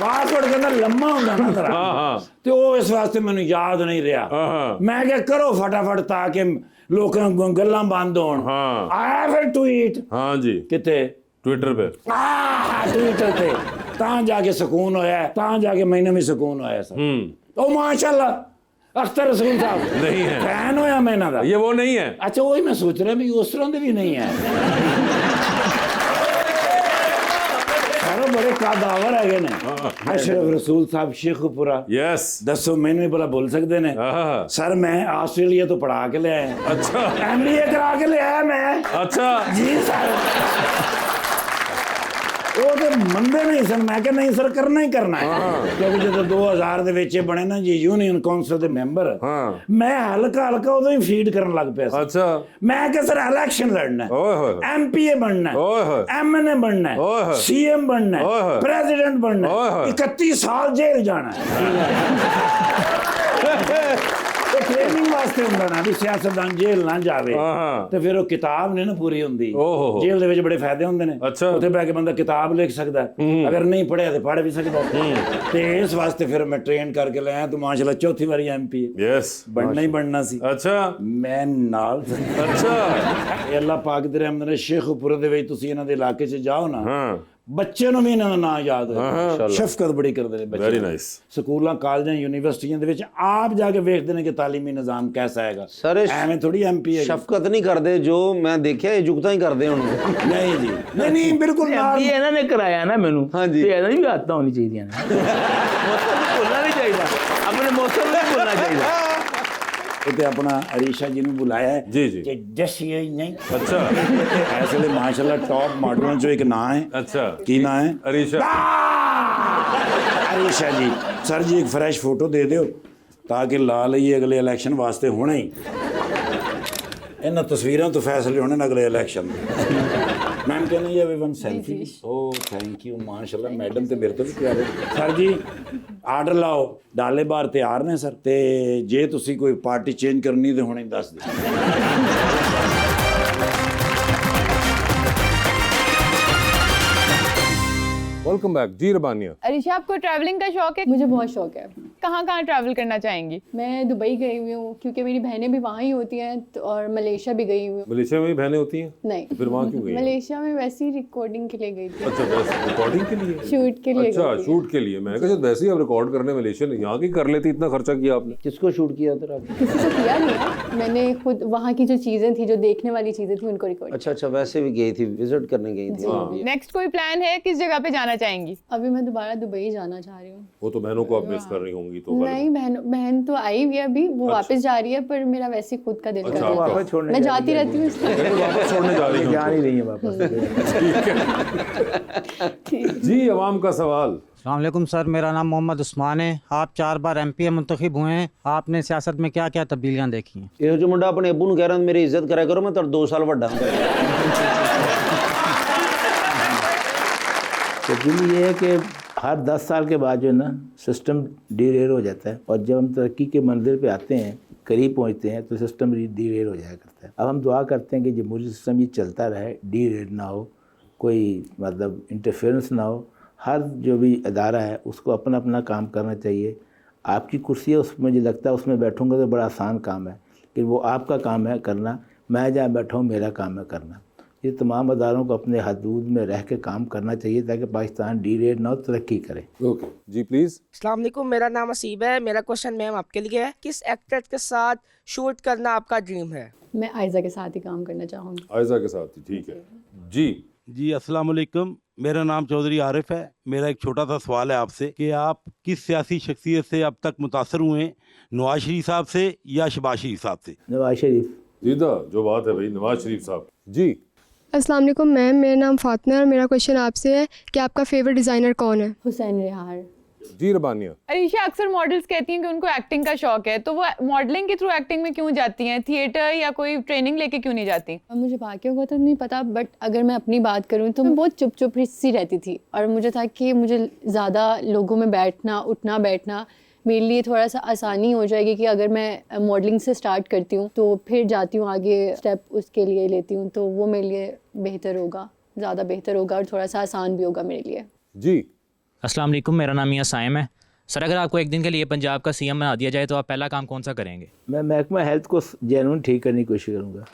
ਪਾਸਵਰਡ ਕਹਿੰਦਾ ਲੰਮਾ ਹੁੰਦਾ ਨਾ ਤੇਰਾ। हाँ हाँ ਤੇ ਉਹ ਇਸ ਵਾਸਤੇ ਮੈਨੂੰ ਯਾਦ ਨਹੀਂ ਰਿਹਾ। हाँ ਮੈਂ ਕਿਹਾ ਕਰੋ ਫਟਾਫਟ ਤਾਂ ਕਿ ਲੋਕਾਂ ਨੂੰ ਗੱਲਾਂ ਬੰਦ ਹੋਣ। ਹਾਂ। ਆਇਆ ਫਿਰ ਟਵੀਟ। हाँ जी ਕਿਤੇ ट्विटर पे ਟਵਿੱਟਰ ਤੇ ਤਾਂ ਜਾ ਕੇ ਸਕੂਨ ਹੋਇਆ। ਤਾਂ ਜਾ ਕੇ ਮੈਨੂੰ ਵੀ ਸਕੂਨ ਹੋਇਆ ਸਰ। ਉਹ ਮਾਸ਼ਾਅੱਲਾ ਅਖਤਰ ਰਸੂਲ ਸਾਹਿਬ नहीं है ਫੈਨ ਹੋਇਆ ਮੈਂ ਇਹਨਾਂ ਦਾ। ये वो नहीं है ਅੱਛਾ ਉਹੀ ਮੈਂ ਸੋਚ ਰਿਹਾ ਵੀ ਉਸ ਤਰ੍ਹਾਂ ਦੇ ਵੀ ਨਹੀਂ ਹੈ। ਸਾਰੇ ਬੜੇ ਕਾਦਾਵਰ ਹੈਗੇ ਨੇ। ਅਸ਼ਰਫ ਰਸੂਲ ਸਾਹਿਬ ਸ਼ੇਖੂਪੁਰਾ। यस ਦੱਸੋ ਮੈਨੂੰ ਵੀ ਭਲਾ ਭੁੱਲ ਸਕਦੇ ਨੇ? हाँ ਸਰ ਮੈਂ ਆਸਟ੍ਰੇਲੀਆ ਤੋਂ ਪੜ੍ਹਾ ਕੇ ਲਿਆਇਆ। अच्छा MBA ਕਰਾ ਕੇ ਲਿਆਇਆ ਮੈਂ। अच्छा ਜੀ ਸਰ। ਉਹ ਤੇ ਮੰਨਦੇ ਨਹੀਂ ਸਨ। ਮੈਂ ਕਿਹਾ ਨਹੀਂ ਸਰ ਕਰਨਾ ਹੀ ਕਰਨਾ ਹੈ। ਕਿਉਂਕਿ ਜਦੋਂ 2000 ਦੇ ਵਿੱਚ ਇਹ ਬਣੇ ਨਾ ਜੀ ਯੂਨੀਅਨ ਕਾਉਂਸਲ ਦੇ ਮੈਂਬਰ। हाँ ਮੈਂ ਹਲਕਾ ਹਲਕਾ ਉਦੋਂ ਹੀ ਫੀਡ ਕਰਨ ਲੱਗ ਪਿਆ ਸੀ। अच्छा ਮੈਂ ਕਿਹਾ ਸਰ ਇਲੈਕਸ਼ਨ ਲੜਨਾ ਹੈ। ओए होए MPA ਬਣਨਾ ओए होए ਹੈ। MNA ਬਣਨਾ ਓਏ ਹੈ। ਹੋਏ। CM ਬਣਨਾ ਓਏ ਹੈ। ਹੋਏ। ਪ੍ਰੈਜ਼ੀਡੈਂਟ ਬਣਨਾ ਓਏ ਹੈ। ਹੋਏ। 31 ਸਾਲ ਜੇਲ੍ਹ ਜਾਣਾ ਹੈ। ਇਹ ਟ੍ਰੇਨਿੰਗ ਵਾਸਤੇ ਹੁੰਦਾ ਨਾ ਵੀ ਸਿਆਸਤਦਾਨ ਜੇਲ੍ਹ ਨਾ ਜਾਵੇ। हाँ ਤੇ ਫਿਰ ਉਹ ਕਿਤਾਬ ਨਹੀਂ ਨਾ ਪੂਰੀ ਹੁੰਦੀ। ਓਹੋ। ਜੇਲ੍ਹ ਦੇ ਵਿੱਚ ਬੜੇ ਫਾਇਦੇ ਹੁੰਦੇ ਨੇ। ਅੱਛਾ। ਉੱਥੇ ਬੈ ਕੇ ਬੰਦਾ ਕਿਤਾਬ ਲਿਖ ਸਕਦਾ ਹੈ। ਅਗਰ ਨਹੀਂ ਪੜ੍ਹਿਆ ਤੇ ਪੜ੍ਹ ਵੀ ਸਕਦਾ ਹੈ। ਤੇ ਇਸ ਵਾਸਤੇ ਫਿਰ ਮੈਂ ਟ੍ਰੇਨ ਕਰਕੇ ਲਿਆ ਤੂੰ ਮਾਸ਼ਾਅੱਲਾ ਚੌਥੀ ਵਾਰੀ MP यस ਬਣਨਾ ਹੀ ਬਣਨਾ ਸੀ। अच्छा ਮੈਂ ਨਾਲ अच्छा ਇਹ ਅੱਲਾਹ ਪਾਕ ਦੇ ਰਹਿਮਤ ਨਾਲ ਸ਼ੇਖੂਪੁਰ ਦੇ ਵਿੱਚ ਤੁਸੀਂ ਇਹਨਾਂ ਦੇ ਇਲਾਕੇ 'ਚ ਜਾਓ ਨਾ हाँ ਬੱਚੇ ਨੂੰ ਵੀ ਇਹਨਾਂ ਦਾ ਨਾਂ ਯਾਦ ਹੋਏ। ਸ਼ਫਕਤ ਬੜੀ ਕਰਦੇ ਨੇ ਬੱਚੇ। वेरी नाइस ਸਕੂਲਾਂ ਕਾਲਜਾਂ ਯੂਨੀਵਰਸਿਟੀਆਂ ਦੇ ਵਿੱਚ ਆਪ ਜਾ ਕੇ ਵੇਖਦੇ ਨੇ ਕਿ ਤਾਲੀਮੀ ਨਿਜ਼ਾਮ ਕੈਸਾ ਹੈਗਾ। ਸਰ ਇਹ ਐਵੇਂ ਥੋੜੀ MP ਹੈ। ਸ਼ਫਕਤ ਨਹੀਂ ਕਰਦੇ ਜੋ ਮੈਂ ਦੇਖਿਆ ਇਹ ਜੁਗਤਾਂ ਹੀ ਕਰਦੇ ਹੁਣ। ਨਹੀਂ ਜੀ ਨਹੀਂ ਬਿਲਕੁਲ ਨਾਲ। ਇਹ ਇਹਨਾਂ ਨੇ ਕਰਾਇਆ ਨਾ ਮੈਨੂੰ ਹਾਂਜੀ। ਤੇ ਇਹਨਾਂ ਦੀ ਵੀ ਆਦਤਾਂ ਹੋਣੀ ਚਾਹੀਦੀਆਂ ਨੇ। ਮੌਸਮ ਨੂੰ ਭੁੱਲਣਾ ਨਹੀਂ ਚਾਹੀਦਾ। ਆਪਣੇ ਮੌਸਮ ਨੂੰ ਨਹੀਂ ਭੁੱਲਣਾ ਚਾਹੀਦਾ। ਤੇ ਆਪਣਾ ਅਰੀਸ਼ਾ ਜੀ ਨੂੰ ਬੁਲਾਇਆ ਹੈ जी जी ਤੇ ਜਸੀ ਨਹੀਂ अच्छा ਇਸ ਵੇਲੇ ਮਾਸ਼ਾਅੱਲਾ ਟੌਪ ਮਾਡਲਾਂ ਚੋਂ ਇੱਕ ਨਾਂ ਹੈ अच्छा ਕੀ ਨਾਂ ਹੈ अरीशा ਅਰੀਸ਼ਾ ਜੀ ਸਰ ਜੀ ਇੱਕ ਫਰੈਸ਼ ਫੋਟੋ ਦੇ ਦਿਓ ਤਾਂ ਕਿ ਲਾ ਲਈਏ ਅਗਲੇ ਇਲੈਕਸ਼ਨ ਵਾਸਤੇ ਹੁਣੇ ਹੀ ਇਹਨਾਂ ਤਸਵੀਰਾਂ ਤੋਂ ਫੈਸਲੇ ਹੋਣੇ ਨੇ ਅਗਲੇ ਇਲੈਕਸ਼ਨ ਦੇ ma'am can you have one selfie oh thank you ਮਾਸ਼ਾਅੱਲਾ ਮੈਡਮ ਤੇ ਮੇਰੇ ਤੋਂ ਵੀ ਪਿਆਰੇ ਸਰ ਜੀ ਆਰਡਰ ਲਾਓ ਡਾਲੇ ਬਾਰ ਤਿਆਰ ਨੇ ਸਰ ਤੇ ਜੇ ਤੁਸੀਂ ਕੋਈ ਪਾਰਟੀ ਚੇਂਜ ਕਰਨੀ ਤੇ ਹੁਣੇ ਦੱਸ ਦਿਓ वेलकम बैक जी रबानिया अरीशा, आपको ट्रैवलिंग का शौक है? मुझे बहुत शौक है। कहाँ कहाँ ट्रैवल करना चाहेंगी? मैं दुबई गई हुई हूँ क्योंकि मेरी बहनें भी वहाँ ही होती हैं और मलेशिया भी गई हुई हूँ। मलेशिया में भी बहनें होती हैं नहीं, फिर वहाँ क्यों गई मलेशिया में वैसे ही रिकॉर्डिंग के लिए गई थी, अच्छा बस रिकॉर्डिंग के लिए शूट के लिए अच्छा गई थी। शूट के लिए मैंने कहा शायद वैसे ही आप रिकॉर्ड करने मलेशिया नहीं यहाँ की कर लेती इतना खर्चा किया आपने किसको शूट किया था आपने? किसी को किया नहीं है, मैंने खुद वहाँ की जो चीज़ें थी, जो देखने वाली चीज़ें थी, उनको रिकॉर्ड। अच्छा अच्छा, वैसे भी गई थी, विजिट करने गई थी। नेक्स्ट कोई प्लान है, किस जगह पे जाना चाहेंगी? अभी मैं दोबारा दुबई जाना चाह रही हूँ। वो तो बहनों को आप मिस कर रही होंगी तो नहीं, बहन तो आई हुई है अभी, वो वापस जा रही है, पर मेरा वैसे ही खुद का दिल कर रहा है। वापस छोड़ने मैं जाती रहती हूँ इसलिए। वापस छोड़ने जा रही जा हूँ नहीं रही है वापस जी अवाम का सवाल अस्सलामुअलैकुम सर, मेरा नाम मोहम्मद उस्मान है। आप 4 बार एमपी मुंतखब हुए हैं, आपने सियासत में क्या क्या तब्दीलियां देखी हैं? ये जो मुंडा अपने अब्बू ਨੂੰ ਕਹਿ ਰਿਹਾ ਮੇਰੀ ਇੱਜ਼ਤ ਕਰਿਆ ਕਰੋ, ਮੈਂ ਤਾਂ 2 ਸਾਲ ਵੱਡਾ ਹਾਂ। तब्दीली ये है कि हर 10 साल के बाद जो है ना सिस्टम डीरेल हो जाता है और जब हम तरक्की के मंजिल पे आते हैं, करीब पहुंचते हैं, तो सिस्टम डीरेल हो जाया करता है। अब हम दुआ करते हैं कि जमहूरी सिस्टम ये चलता रहे, डीरेल ना हो, कोई मतलब इंटरफेरेंस ना हो। हर जो भी अदारा है उसको अपना अपना काम करना चाहिए। आपकी कुर्सी है, उसमें मुझे लगता है उसमें बैठूंगा तो बड़ा आसान काम है, लेकिन वो आपका काम है करना, मैं जहाँ बैठा हूँ मेरा काम है करना। ये तमाम अदारों को अपने हदूद में रह के काम करना चाहिए ताकि पाकिस्तान डीरेल ना हो, तरक्की करे। ओके जी प्लीज़ अस्सलाम वालेकुम, मेरा नाम असीब है। मेरा क्वेश्चन मैम आपके लिए है, किस एक्टर के साथ शूट करना आपका ड्रीम है? मैं आयजा के साथ ही काम करना चाहूँगी। आयजा के साथ ही ठीक है जी अस्सलाम वालेकुम, मेरा नाम चौधरी आरिफ है। मेरा एक छोटा सा सवाल है आपसे कि आप किस सियासी शख्सियत से अब तक मुतासर हुए हैं, नवाज शरीफ साहब से या शहबाज शरीफ साहब से? नवाज शरीफ। जीदा जो बात है भाई नवाज शरीफ साहब जी। अस्सलाम वालेकुम मैम, मेरा नाम फातिमा है और मेरा क्वेश्चन आपसे है कि आपका फेवरेट डिज़ाइनर कौन है? हुसैन रिहार। जी रबानिया अरीशा, अक्सर मॉडल्स कहती हैं कि उनको एक्टिंग का शौक है, तो वो मॉडलिंग के थ्रू एक्टिंग में क्यों जाती हैं? थिएटर या कोई ट्रेनिंग लेके क्यों नहीं जाती? मुझे बाकियों का तो नहीं पता, बट अगर मैं अपनी बात करूँ तो मैं बहुत चुप चुप सी रहती थी और मुझे था कि मुझे ज़्यादा लोगों में बैठना, उठना बैठना मेरे लिए थोड़ा सा आसानी हो जाएगी कि अगर मैं मॉडलिंग से स्टार्ट करती हूँ तो फिर जाती हूँ आगे स्टेप उसके लिए लेती हूँ, तो वो मेरे लिए बेहतर होगा, ज़्यादा बेहतर होगा और थोड़ा सा आसान भी होगा मेरे लिए। जी अस्सलाम वालेकुम, मेरा नाम मियां साइम है। सर, अगर आपको एक दिन के लिए पंजाब का सीएम बना दिया जाए तो आप पहला काम कौन सा करेंगे? मैं महकमा हेल्थ को जेन्युइन ठीक करने की कोशिश करूँगा।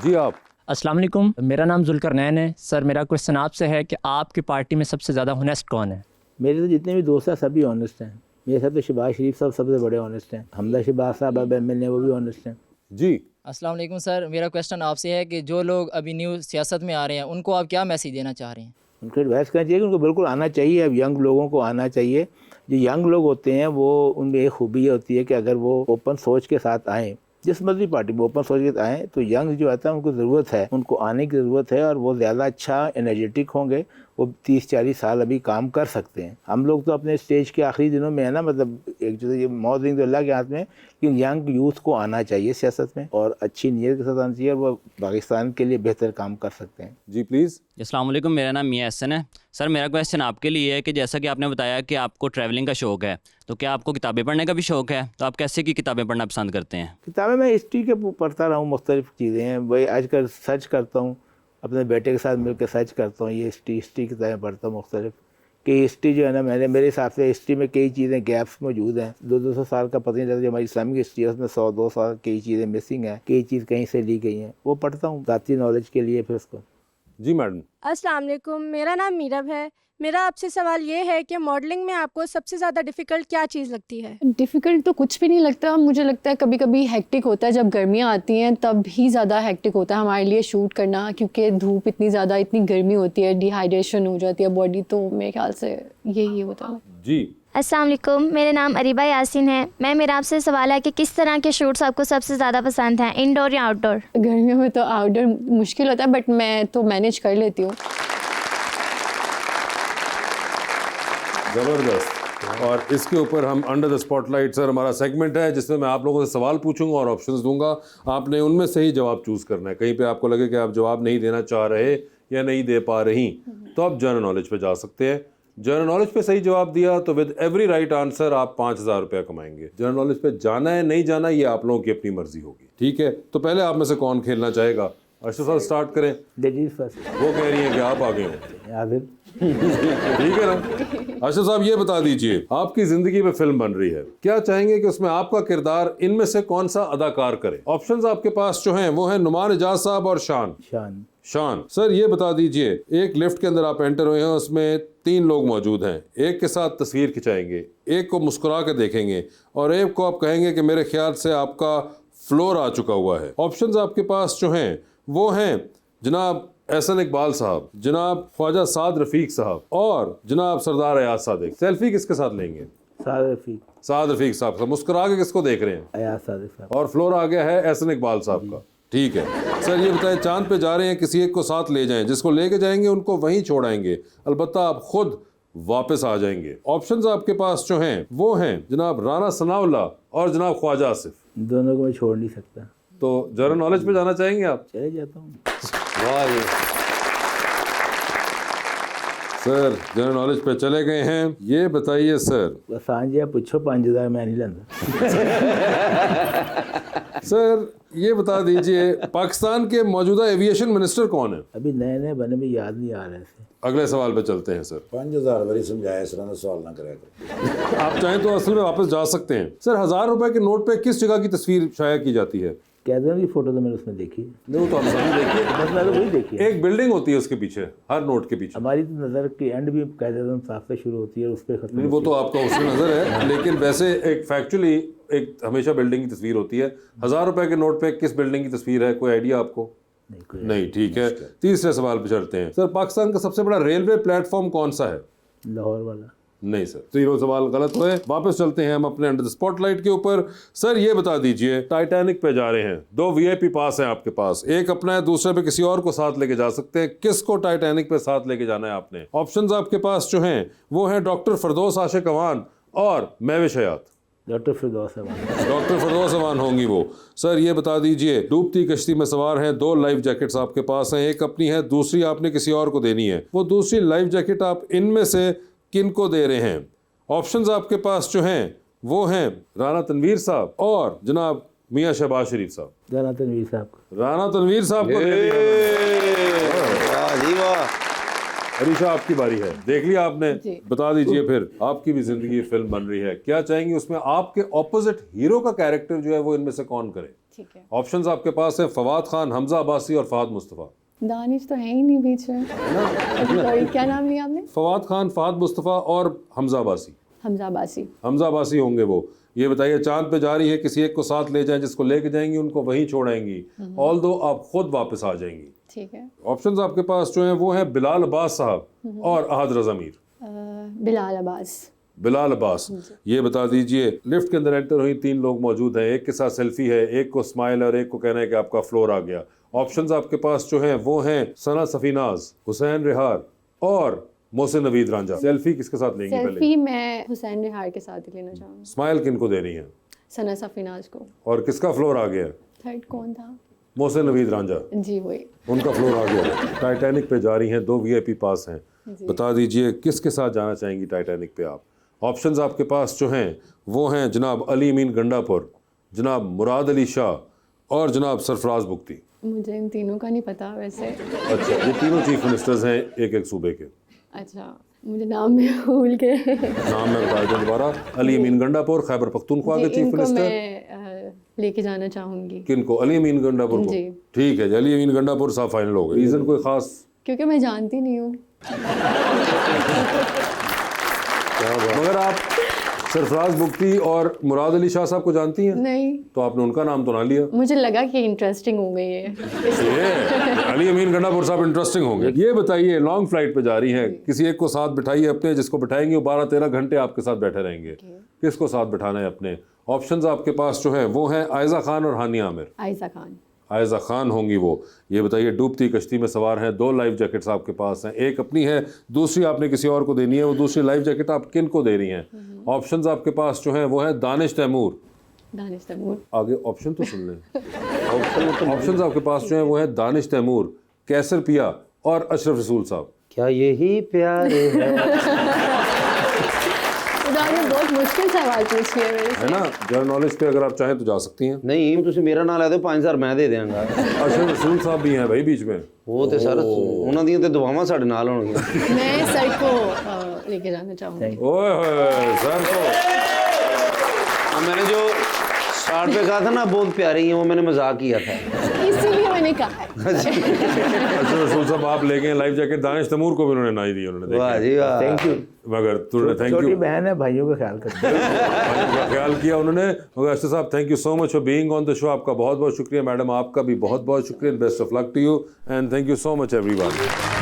जी आप। अस्सलाम वालेकुम, मेरा नाम जुल्करनैन है। सर, मेरा क्वेश्चन आपसे है कि आपकी पार्टी में सबसे ज़्यादा ऑनेस्ट कौन है? मेरे तो जितने भी दोस्त हैं सभी ऑनेस्ट हैं। मेरे साथ तो शहबाज शरीफ साहब सबसे बड़े ऑनेस्ट हैं, हमदा शहबाज साहब अब MLA वो भी ऑनेस्ट हैं। जी अस्सलाम वालेकुम सर, मेरा क्वेश्चन आपसे है कि जो लोग अभी न्यू सियासत में आ रहे हैं उनको आप क्या मैसेज देना चाह रहे हैं? उनको एडवाइस करना चाहिए कि उनको बिल्कुल आना चाहिए। अब यंग लोगों को आना चाहिए। जो यंग लोग होते हैं वो उनमें एक खूबी होती है कि अगर वो ओपन सोच के साथ आएँ, जिस मर्जी पार्टी में ओपन सोच के आएँ, तो यंग जो आता है उनको ज़रूरत है, उनको आने की ज़रूरत है और वो ज़्यादा अच्छा एनर्जेटिक होंगे। वो 30-40 साल अभी काम कर सकते हैं। हम लोग तो अपने स्टेज के आखिरी दिनों में है ना, मतलब एक जो ये मौत तो अल्लाह के हाथ में, लेकिन यंग यूथ को आना चाहिए सियासत में और अच्छी नीयत के साथ आना चाहिए और वो पाकिस्तान के लिए बेहतर काम कर सकते हैं। जी प्लीज़। अस्सलाम वालेकुम, मेरा नाम मियां हसन है। सर, मेरा क्वेश्चन आपके लिए है कि जैसा कि आपने बताया कि आपको ट्रैवलिंग का शौक़ है, तो क्या आपको किताबें पढ़ने का भी शौक़ है? तो आप कैसे की किताबें पढ़ना पसंद करते हैं? किताबें मैं हिस्ट्री के पढ़ता रहा हूँ, मुख्तलिफ चीज़ें हैं। वही आजकल सर्च करता हूँ, अपने बेटे के साथ मिलकर सर्च करता हूँ, ये हिस्ट्री किताबें पढ़ता हूँ मुख्तलिफ। कि हिस्ट्री जो है ना, मेरे हिसाब से हिस्ट्री में कई चीज़ें गैप्स मौजूद हैं। 200 साल का पता नहीं चलता। जो हमारी इस्लामिक हिस्ट्री है उसमें 100-200 साल कई चीज़ें मिसिंग हैं, कई चीज़ कहीं से ली गई हैं, वो पढ़ता हूँ ज़ाती नॉलेज के लिए। फिर उसको जी मैडम। अस्सलाम वालेकुम, मेरा नाम मीरब है। मेरा आपसे सवाल ये है कि मॉडलिंग में आपको सबसे ज़्यादा डिफ़िकल्ट क्या चीज़ लगती है? डिफ़िकल्ट तो कुछ भी नहीं लगता, मुझे लगता है कभी कभी हेक्टिक होता है। जब गर्मियाँ आती हैं तब ही ज़्यादा हेक्टिक होता है हमारे लिए शूट करना, क्योंकि धूप इतनी ज़्यादा, इतनी गर्मी होती है, डिहाइड्रेशन हो जाती है बॉडी, तो मेरे ख्याल से यही होता है। जी अस्सलाम वालेकुम, मेरा नाम अरीबा यासीन है। मेरा आपसे सवाल है कि किस तरह के शूट्स आपको सबसे ज़्यादा पसंद हैं, इंडोर या आउटडोर? गर्मियों में तो आउटडोर मुश्किल होता है, बट मैं तो मैनेज कर लेती हूँ। ज़बरदस्त। और इसके ऊपर हम अंडर द स्पॉटलाइट सर हमारा सेगमेंट है जिसमें मैं आप लोगों से सवाल पूछूंगा और ऑप्शंस दूंगा। आपने उनमें से ही जवाब चूज़ करना है। कहीं पे आपको लगे कि आप जवाब नहीं देना चाह रहे या नहीं दे पा रही तो आप जनरल नॉलेज पे जा सकते हैं। जनरल नॉलेज पे सही जवाब दिया तो विद एवरी राइट आंसर आप 5,000 रुपया कमाएंगे। जनरल नॉलेज पे जाना है नहीं जाना ये आप लोगों की अपनी मर्जी होगी, ठीक है? तो पहले आप में से कौन खेलना चाहेगा? अशरफ साहब स्टार्ट करें। वो कह रही हैं कि आप आगे हो, ठीक है ना? अशरफ साहब ये बता दीजिए, आपकी जिंदगी में फिल्म बन रही है, क्या चाहेंगे कि उसमें आपका किरदार इनमें से कौन सा अदाकार करे? ऑप्शंस आपके पास जो हैं वो हैं नुमान इजाज साहब और शान। सर ये बता दीजिए, एक लिफ्ट के अंदर आप एंटर हुए हैं, उसमें 3 लोग मौजूद हैं। एक के साथ तस्वीर खिंचाएंगे, एक को मुस्कुरा के देखेंगे और एक को आप कहेंगे कि मेरे ख्याल से आपका फ्लोर आ चुका हुआ है। ऑप्शंस आपके पास जो हैं वो हैं जनाब एहसन इकबाल साहब, जनाब ख्वाजा साद रफीक साहब और जनाब सरदार अयाज सादिक। सेल्फी किसके साथ लेंगे? साद रफीक साहब का। मुस्कुरा के किसको देख रहे हैं? अयाज सादिक साहब। और फ्लोर आ गया है एहसन इकबाल साहब का, ठीक है। सर ये बताएं, चांद पे जा रहे हैं, किसी एक को साथ ले जाएं, जिसको लेके जाएंगे उनको वहीं छोड़ाएंगे, अलबत्ता आप खुद वापस आ जाएंगे। ऑप्शंस आपके पास जो हैं वो हैं जनाब राना सनाउल्लाह और जनाब ख्वाजा आसिफ। दोनों को मैं छोड़ नहीं सकता। तो जनरल नॉलेज पे जाना चाहेंगे आप? चले जाता हूँ। वाह जी। सर जनरल नॉलेज पे चले गए हैं। ये बताइए सर, सांझे पूछो 5,000 मैं नहीं लेंदा। सर ये बता दीजिए, पाकिस्तान के मौजूदा एविएशन मिनिस्टर कौन है? अभी नए नए बने में याद नहीं आ रहे थे। अगले सवाल पे चलते हैं सर। 5,000 बारी समझाया, इस तरह सवाल ना करेगा। आप चाहें तो असल में वापस जा सकते हैं। सर 1,000 रुपए के नोट पे किस जगह की तस्वीर शाया की जाती है? कैदर की फोटो तो मैंने उसमें देखी है। नहीं तो आप सभी देखिए, बस मैंने वही देखी है। एक बिल्डिंग होती है उसके पीछे, हर नोट के पीछे। हमारी तो नज़र की एंड भी कैदर साफ से शुरू होती है और उस पर खत्म। नहीं वो तो आपका उसमें नज़र है, लेकिन वैसे एक फैक्चुअली एक हमेशा बिल्डिंग की तस्वीर होती है। 1,000 रुपए के नोट पे किस बिल्डिंग की तस्वीर है, कोई आइडिया आपको? नहीं, ठीक है। तीसरे सवाल पे चलते हैं। सर पाकिस्तान का सबसे बड़ा रेलवे प्लेटफॉर्म कौन सा है? लाहौर वाला। नहीं सर, तीनों सवाल गलत हुए। वापस चलते हैं हम अपने अंडर द स्पॉटलाइट के ऊपर। सर ये बता दीजिए, टाइटैनिक पे जा रहे हैं, 2 VIP पास हैं आपके पास, एक अपना है, दूसरे पे किसी और को साथ लेके जा सकते हैं। किसको टाइटैनिक पे साथ लेके जाना है आपने? ऑप्शंस आपके पास जो हैं वो हैं डॉक्टर फिरदौस आशिक अवान और महविश हयात। डॉक्टर फिरदौस अवान होंगी वो। सर ये बता दीजिए, डूबती कश्ती में सवार हैं, 2 लाइफ जैकेट्स आपके पास हैं, एक अपनी है, दूसरी आपने किसी और को देनी है। वो दूसरी लाइफ जैकेट आप इनमें से किन को दे रहे हैं? ऑप्शंस आपके पास जो हैं वो हैं राना तनवीर साहब और जनाब मियां शहबाज शरीफ साहब। राना तनवीर साहब को दे दिया। अरीशा आपकी बारी है, देख लिया आपने? बता दीजिए फिर, आपकी भी जिंदगी फिल्म बन रही है, क्या चाहेंगी उसमें आपके ऑपोजिट हीरो का कैरेक्टर जो है वो इनमें से कौन करे? ठीक है। ऑप्शंस आपके पास है फवाद खान, हमजा अब्बासी और फहद मुस्तफ़ा। दानिश तो है ही नहीं बीच में। सॉरी, क्या नाम लिया आपने? फवाद खान, फहद मुस्तफ़ा और हमजा अब्बासी। हमजा अब्बासी होंगे वो। ये बताइए, चांद पे जा रही है, किसी एक को साथ ले जाएं, जिसको लेके जाएंगी उनको वहीं छोड़ाएंगी, ऑल्दो आप खुद वापस आ जाएंगी। ठीक है। ऑप्शंस आपके पास जो हैं वो हैं बिलाल अब्बास साहब और अहद रज़ा मीर। बिलाल अब्बास। ये बता दीजिए, लिफ्ट के अंदर एंटर हुई, 3 लोग मौजूद हैं, एक के साथ सेल्फी है, एक को स्माइल और एक को कहना है कि आपका फ्लोर आ गया। ऑप्शंस आपके पास जो हैं वो हैं सना सफीनाज, हुसैन रिहार और मोहसिन नवीद रांझा। सेल्फी किसके साथ लेंगी? सेल्फी मैं हुसैन रिहार के साथ ही लेना चाहूँगी। स्माइल किनको देनी है? सना सफीनाज को। और किसका फ्लोर आ गया? थर्ड कौन था? मोहसिन नवीद रांझा जी, वही। उनका फ्लोर आ गया। टाइटैनिक पे जा रही हैं, 2 VIP पास हैं। बता दीजिए किसके साथ जाना चाहेंगी टाइटैनिक पे आप? ऑप्शंस आपके पास जो हैं वो हैं जनाब अली अमीन गंडापुर, जनाब मुराद अली शाह और जनाब सरफराज बुख्ती। मुझे इन तीनों का नहीं पता वैसे। अच्छा, ये तीनों चीफ मिनिस्टर्स हैं एक सूबे के। अच्छा, मुझे नाम में भूल के। नाम मैं बता दूं दोबारा, अली अमीन गंडापुर खैबर पख्तूनख्वा के चीफ मिनिस्टर। मैं लेके जाना चाहूँगी। किनको? अली अमीन गंडापुर को। ठीक है, अली अमीन गंडापुर साहब फाइनल हो गए। रीज़न कोई खास? क्योंकि मैं जानती नहीं हूँ। मगर आप सरफराज बुख्ती और मुराद अली शाह साहब को जानती हैं? नहीं, तो आपने उनका नाम तो ना लिया। मुझे लगा कि इंटरेस्टिंग हो गई है। ये अली अमीन गंडापुर साहब इंटरेस्टिंग होंगे। ये बताइए, लॉन्ग फ्लाइट पे जा रही हैं, किसी एक को साथ बिठाइए अपने, जिसको बिठाएंगे वो 12-13 घंटे आपके साथ बैठे रहेंगे। किसको साथ बिठाना है अपने? ऑप्शंस आपके पास जो हैं वो हैं आयजा खान और हानिया आमिर। आयजा खान। आयजा खान होंगी वो। ये बताइए, डूबती कश्ती में सवार हैं, 2 लाइफ जैकेट्स आपके पास हैं, एक अपनी है, दूसरी आपने किसी और को देनी है। वो दूसरी लाइफ जैकेट आप किन को दे रही हैं? ऑप्शंस आपके पास जो हैं वो है दानिश तैमूर। दानिश तैमूर। आगे ऑप्शन तो सुन लें। ऑप्शंस आपके पास जो हैं वो है दानिश तैमूर, कैसर पिया और अशरफ रसूल साहब। क्या यही प्यार है? आपने बहुत मुश्किल सवाल पूछ लिया मेरे से। है ना, जनरल नॉलेज पे अगर आप चाहें तो जा सकती हैं। नहीं, तुम मेरा नाम ला दो, 5000 मैं दे देंगा। अशरफ रसूल साहब भी हैं भाई बीच में। वो तो सर उन्होंने दी तो दुआवां साडे नाल होणगियां। मैं सर को लेके जाना चाहूँगी। ओए होए, सर को। मैंने जो स्टार्ट पे कहा था ना बहुत प्यारी है, वो मैंने मजाक किया था, इसीलिए मैंने कहा है। अच्छा रसूल साहब आप ले गए लाइफ जैकेट, दानिश तैमूर को भी उन्होंने ना ही दी। उन्होंने वाह जी वाह, थैंक यू। मगर तुमने थैंक यू, छोटी बहन है, भाइयों का ख्याल करते हैं। भाइयों का ख्याल किया उन्होंने। मगर अशरफ साहब thank you so much for being on the show. आपका बहुत बहुत शुक्रिया। मैडम आपका भी बहुत बहुत शुक्रिया। Best of luck to you and thank you so much everyone.